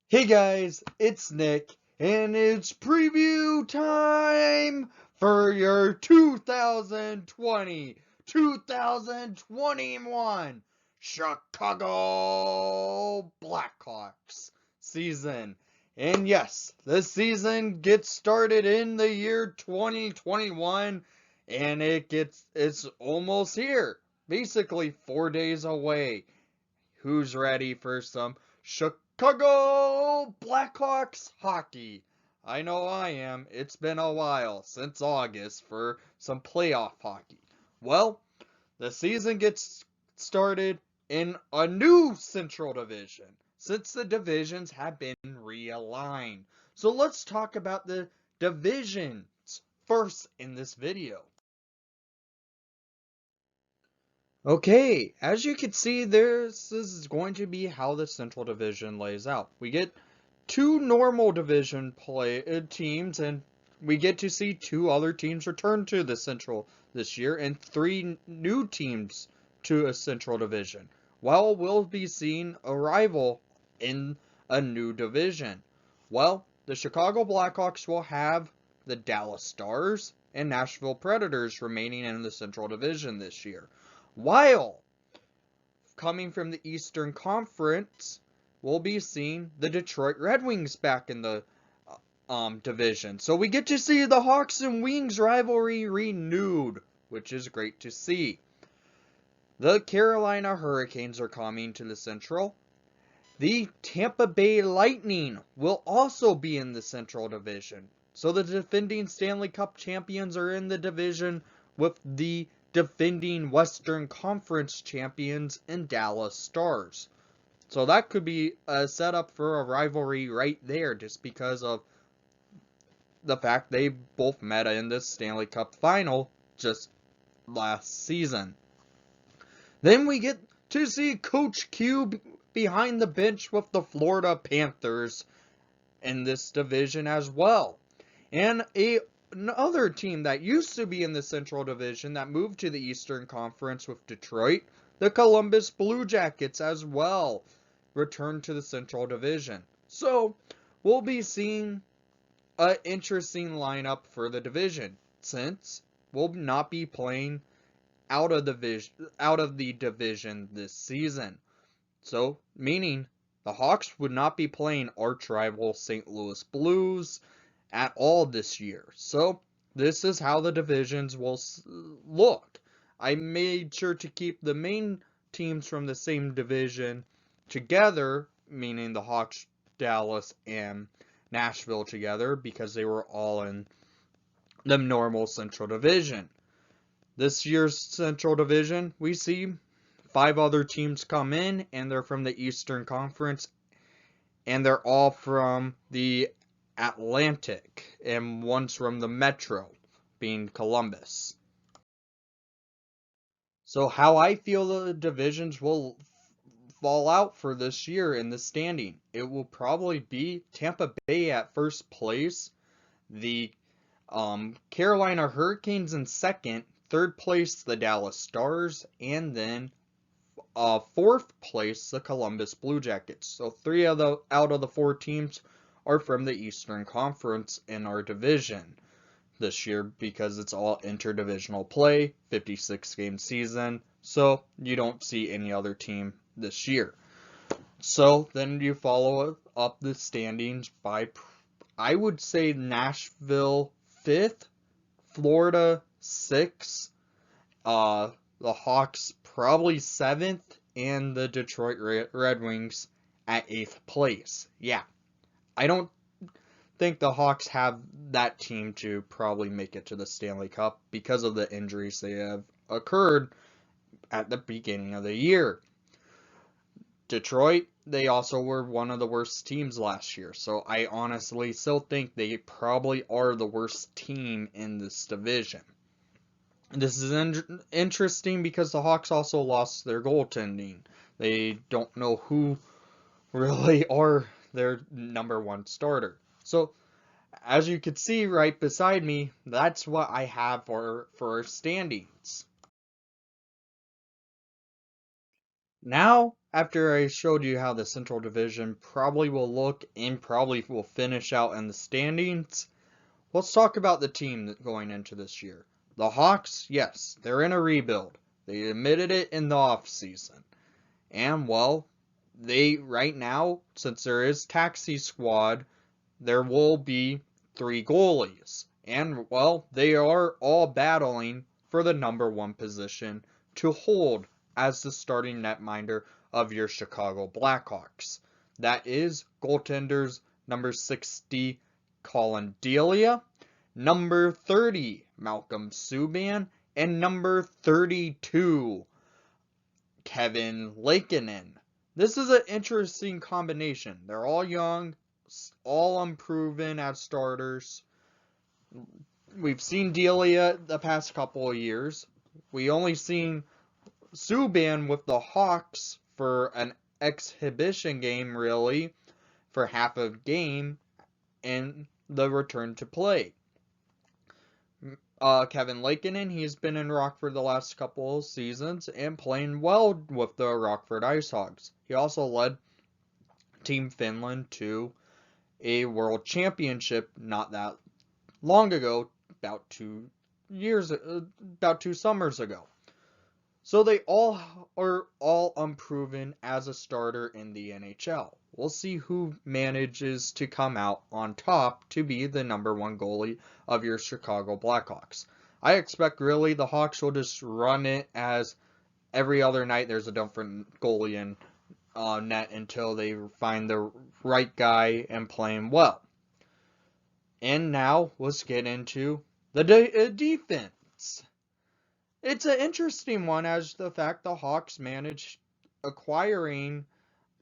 Hey guys, it's Nick, and it's preview time for your 2020-2021 Chicago Blackhawks season. And yes, this season gets started in the year 2021, and it's almost here. Basically 4 days away. Who's ready for some Chicago Blackhawks hockey? I know I am. It's been a while, since August, for some playoff hockey. Well, the season gets started in a new Central Division, since the divisions have been realigned. So let's talk about the divisions first in this video. Okay, as you can see, this is going to be how the Central Division lays out. We get two normal division teams, and we get to see two other teams return to the Central this year, and three new teams to a Central Division. Well, we'll be seeing a rival in a new division. Well, the Chicago Blackhawks will have the Dallas Stars and Nashville Predators remaining in the Central Division this year. While coming from the Eastern Conference, we'll be seeing the Detroit Red Wings back in the division. So we get to see the Hawks and Wings rivalry renewed, which is great to see. The Carolina Hurricanes are coming to the Central. The Tampa Bay Lightning will also be in the Central Division. So the defending Stanley Cup champions are in the division with the defending Western Conference champions and Dallas Stars. So that could be a setup for a rivalry right there, just because of the fact they both met in the Stanley Cup final just last season. Then we get to see Coach Q behind the bench with the Florida Panthers in this division as well. And another team that used to be in the Central Division that moved to the Eastern Conference with Detroit, the Columbus Blue Jackets as well, returned to the Central Division. So we'll be seeing an interesting lineup for the division, since we'll not be playing out of the division this season. So meaning the Hawks would not be playing arch rival St. Louis Blues at all this year. So this is how the divisions will look. I made sure to keep the main teams from the same division together, meaning the Hawks, Dallas, and Nashville together, because they were all in the normal Central Division. This year's Central Division, we see 5 other teams come in, and they're from the Eastern Conference, and they're all from the Atlantic, and one's from the Metro, being Columbus. So how I feel the divisions will fall out for this year in the standing, it will probably be Tampa Bay at first place, the Carolina Hurricanes in second, third place the Dallas Stars, and then fourth place the Columbus Blue Jackets. So 3 out of the 4 teams are from the Eastern Conference in our division this year, because it's all interdivisional play, 56 game season, so you don't see any other team this year. So then you follow up the standings by, I would say, Nashville 5th, Florida 6th, the Hawks probably 7th, and the Detroit Red Wings at 8th place. Yeah, I don't think the Hawks have that team to probably make it to the Stanley Cup because of the injuries they have occurred at the beginning of the year. Detroit, they also were one of the worst teams last year, so I honestly still think they probably are the worst team in this division. This is interesting because the Hawks also lost their goaltending. They don't know who really are their number 1 starter. So, as you can see right beside me, that's what I have for standings. Now, after I showed you how the Central Division probably will look and probably will finish out in the standings, let's talk about the team going into this year. The Hawks, yes, they're in a rebuild. They admitted it in the offseason. And, well, right now, since there is taxi squad, there will be 3 goalies. And, well, they are all battling for the #1 position to hold as the starting netminder of your Chicago Blackhawks. That is goaltenders number 60, Colin Delia, number 30, Malcolm Subban, and number 32, Kevin Lankinen. This is an interesting combination. They're all young, all unproven as starters. We've seen Delia the past couple of years. We only seen Subban with the Hawks for an exhibition game, really, for half a game, and the return to play. Kevin Lankinen, he's been in Rockford the last couple of seasons and playing well with the Rockford IceHogs. He also led Team Finland to a World Championship not that long ago, about 2 summers ago. So they all are unproven as a starter in the NHL. We'll see who manages to come out on top to be the #1 goalie of your Chicago Blackhawks. I expect really the Hawks will just run it as every other night there's a different goalie in net until they find the right guy and play him well. And now let's get into the defense. It's an interesting one as the fact the Hawks managed acquiring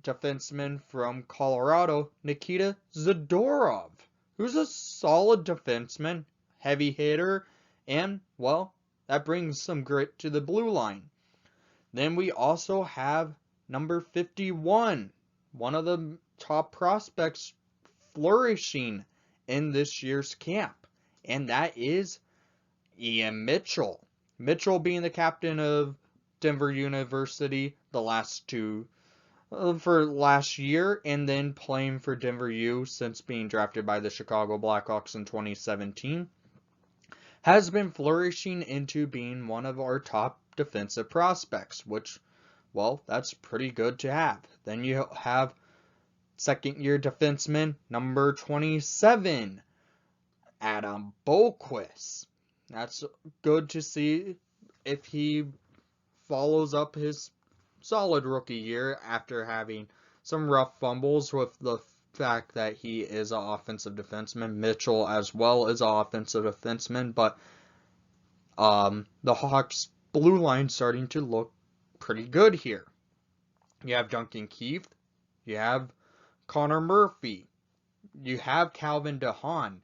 defenseman from Colorado, Nikita Zadorov, who's a solid defenseman, heavy hitter, and, well, that brings some grit to the blue line. Then we also have number 51, one of the top prospects flourishing in this year's camp, and that is Ian Mitchell. Mitchell being the captain of Denver University the last year, and then playing for Denver U since being drafted by the Chicago Blackhawks in 2017, has been flourishing into being one of our top defensive prospects, which, well, that's pretty good to have. Then you have second-year defenseman number 27, Adam Boqvist. That's good to see if he follows up his solid rookie year after having some rough fumbles with the fact that he is an offensive defenseman. Mitchell as well is an offensive defenseman, but the Hawks blue line starting to look pretty good here. You have Duncan Keith, you have Connor Murphy, you have Calvin DeHaan,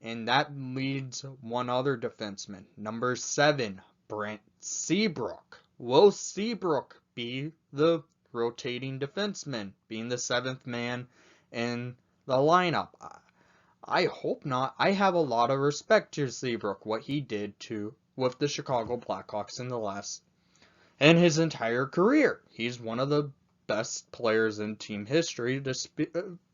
and that leads one other defenseman, number 7, Brent Seabrook. Will Seabrook be the rotating defenseman, being the 7th man in the lineup? I hope not. I have a lot of respect to Seabrook, what he did with the Chicago Blackhawks in his entire career. He's one of the best players in team history,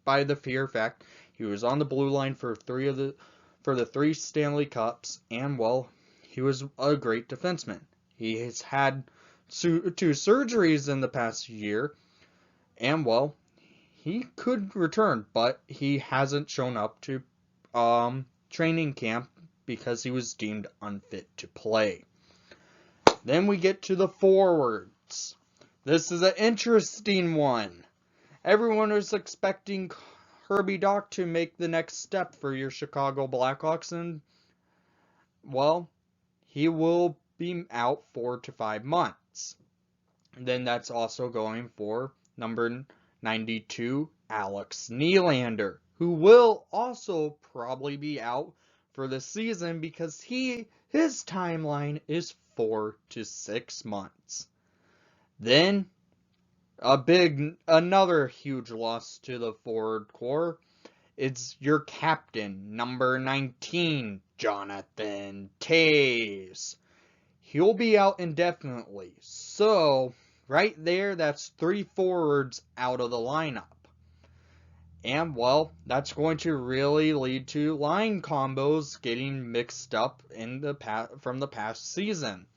by the sheer fact he was on the blue line for the 3 Stanley Cups, and, well, he was a great defenseman. He has had 2 surgeries in the past year, and, well, he could return, but he hasn't shown up to training camp because he was deemed unfit to play. Then we get to the forwards. This is an interesting one. Everyone was expecting Herbie Dock to make the next step for your Chicago Blackhawks, and, well, he will be out 4 to 5 months. And then that's also going for number 92, Alex Nylander, who will also probably be out for the season because his timeline is 4 to 6 months. Then another huge loss to the forward core. It's your captain, number 19, Jonathan Toews. He'll be out indefinitely. So, right there, that's 3 forwards out of the lineup. And, well, that's going to really lead to line combos getting mixed up from the past season.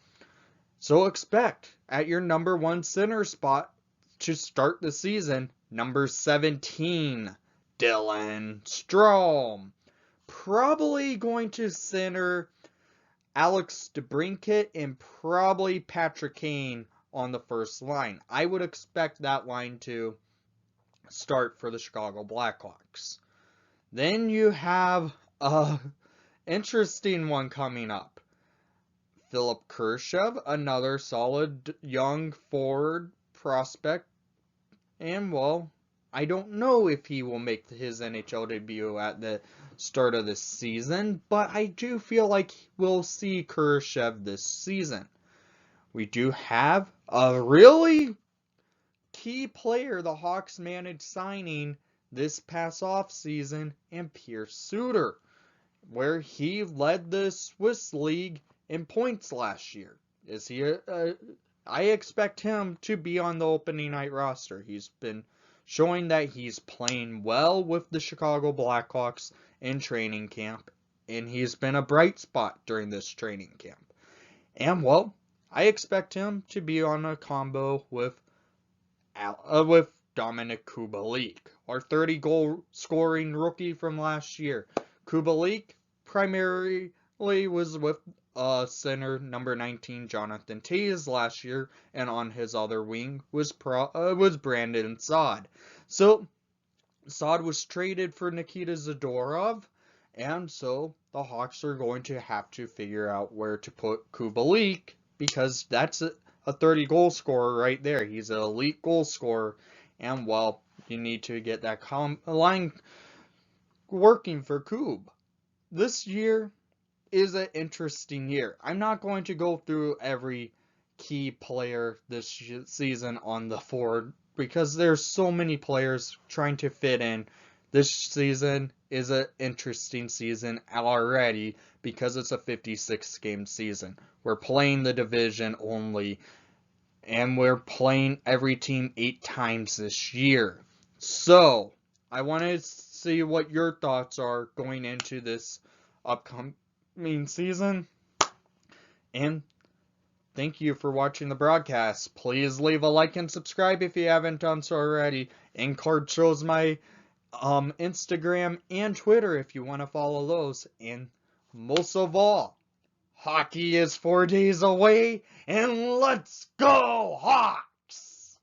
So expect at your number 1 center spot to start the season, number 17, Dylan Strome. Probably going to center Alex DeBrincat and probably Patrick Kane on the first line. I would expect that line to start for the Chicago Blackhawks. Then you have a interesting one coming up. Philip Kurashev, another solid young forward prospect. And, well, I don't know if he will make his NHL debut at the start of this season, but I do feel like we'll see Kurashev this season. We do have a really key player the Hawks managed signing this past offseason in Pierce Suter, where he led the Swiss League in points last year. I expect him to be on the opening night roster. He's been showing that he's playing well with the Chicago Blackhawks in training camp, and he's been a bright spot during this training camp. And, well, I expect him to be on a combo with Dominic Kubalik, our 30-goal scoring rookie from last year. Kubalik primarily was with center number 19 Jonathan Toews last year, and on his other wing was Brandon Saad. So Saad was traded for Nikita Zadorov, and so the Hawks are going to have to figure out where to put Kubalik, because that's a 30-goal scorer right there. He's an elite goal scorer, and, well, you need to get that line working for Kub. This year is an interesting year. I'm not going to go through every key player this season on the forward, because there's so many players trying to fit in. This season is an interesting season already because it's a 56-game season. We're playing the division only, and we're playing every team 8 times this year. So, I want to see what your thoughts are going into this upcoming season. And thank you for watching the broadcast. Please leave a like and subscribe if you haven't done so already. Endcard shows my Instagram and Twitter if you want to follow those. And most of all, hockey is 4 days away, and let's go Hawks!